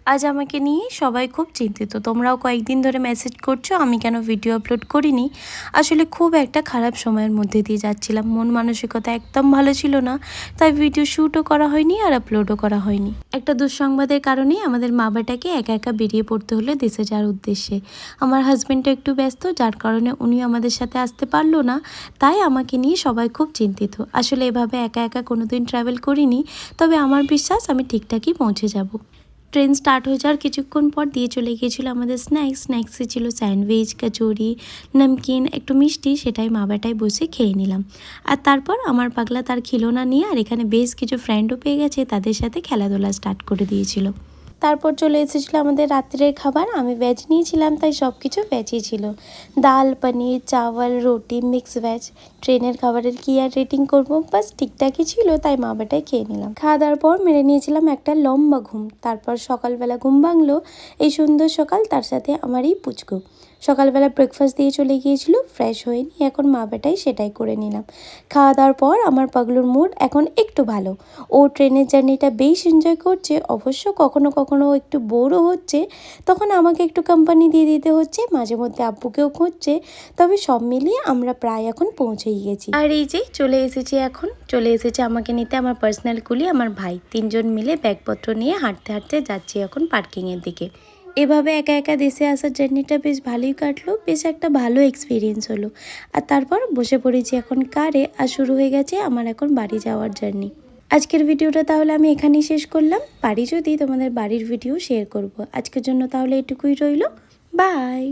আজ আমাকে নিয়ে সবাই খুব চিন্তিত। তোমরাও কয়েকদিন ধরে মেসেজ করছো আমি কেন ভিডিও আপলোড করিনি। আসলে খুব একটা খারাপ সময়ের মধ্যে দিয়ে যাচ্ছিলাম, মন মানসিকতা একদম ভালো ছিল না, তাই ভিডিও শ্যুটও করা হয়নি আর আপলোডও করা হয়নি। একটা দুঃসংবাদের কারণেই আমাদের মা বাবাটাকে একা একা বেরিয়ে পড়তে হলো দেশে যাওয়ার উদ্দেশ্যে। আমার হাজব্যান্ডটা একটু ব্যস্ত, যার কারণে উনি আমাদের সাথে আসতে পারলো না, তাই আমাকে নিয়ে সবাই খুব চিন্তিত। আসলে এভাবে একা একা কোনোদিন ট্রাভেল করিনি, তবে আমার বিশ্বাস আমি ঠিকঠাকই পৌঁছে যাব। ট্রেন স্টার্ট হয়ে যাওয়ার কিছুক্ষণ পর দিয়ে চলে গিয়েছিলো আমাদের স্ন্যাক্সে ছিল স্যান্ডউইচ, কচুরি, নমকিন, একটু মিষ্টি, সেটাই মা বাটায় বসে খেয়ে নিলাম। আর তারপর আমার পাগলা তার খিলৌনা নিয়ে আর এখানে বেশ কিছু ফ্রেন্ডও পেয়ে গেছে, তাদের সাথে খেলাধুলা স্টার্ট করে দিয়েছিল। তারপর চলে এসেছিলো আমাদের রাত্রের খাবার। আমি ভেজ নিয়েছিলাম, তাই সব কিছু ভেজই ছিল। ডাল, পনির, চাওয়াল, রুটি, মিক্স ভেজ। ট্রেনের খাবারের কি আর রেটিং করবো, বাস ঠিকঠাকই ছিল, তাই মা বাটায় খেয়ে নিলাম। খাওয়া দাওয়ার পর মেরে নিয়েছিলাম একটা লম্বা ঘুম। তারপর সকালবেলা ঘুম ভাঙলো, এই সুন্দর সকাল, তার সাথে আমার এই পুচকু। সকালবেলা ব্রেকফাস্ট দিয়ে চলে গিয়েছিল, ফ্রেশ হয়ে নিয়ে এখন মা বেটাই সেটাই করে নিলাম। খাওয়া দাওয়ার পর আমার পাগলুর মুড এখন একটু ভালো। ও ট্রেনের জার্নিটা বেশ এনজয় করছে, অবশ্য কখনো কখনো একটু বোরও হচ্ছে, তখন আমাকে একটু কোম্পানি দিয়ে দিতে হচ্ছে, মাঝে মধ্যে আব্বুকেও খুঁজছে। তবে সব মিলিয়ে আমরা প্রায় এখন পৌঁছেই গেছি। আর এই যে চলে এসেছে আমাকে নিতে আমার পার্সোনাল কুলি, আমার ভাই। তিনজন মিলে ব্যাগপত্র নিয়ে হাঁটতে হাঁটতে যাচ্ছি এখন পার্কিংয়ের দিকে। এভাবে একা একা দেশে আসার জার্নিটা বেশ ভালোই কাটলো, বেশ একটা ভালো এক্সপিরিয়েন্স হলো। আর তারপর বসে পড়েছি এখন কারে, আর শুরু হয়ে গেছে আমার এখন বাড়ি যাওয়ার জার্নি। আজকের ভিডিওটা তাহলে আমি এখানেই শেষ করলাম। পারি যদি তোমাদের বাড়ির ভিডিও শেয়ার করব। আজকের জন্য তাহলে এটুকুই রইল। বাই।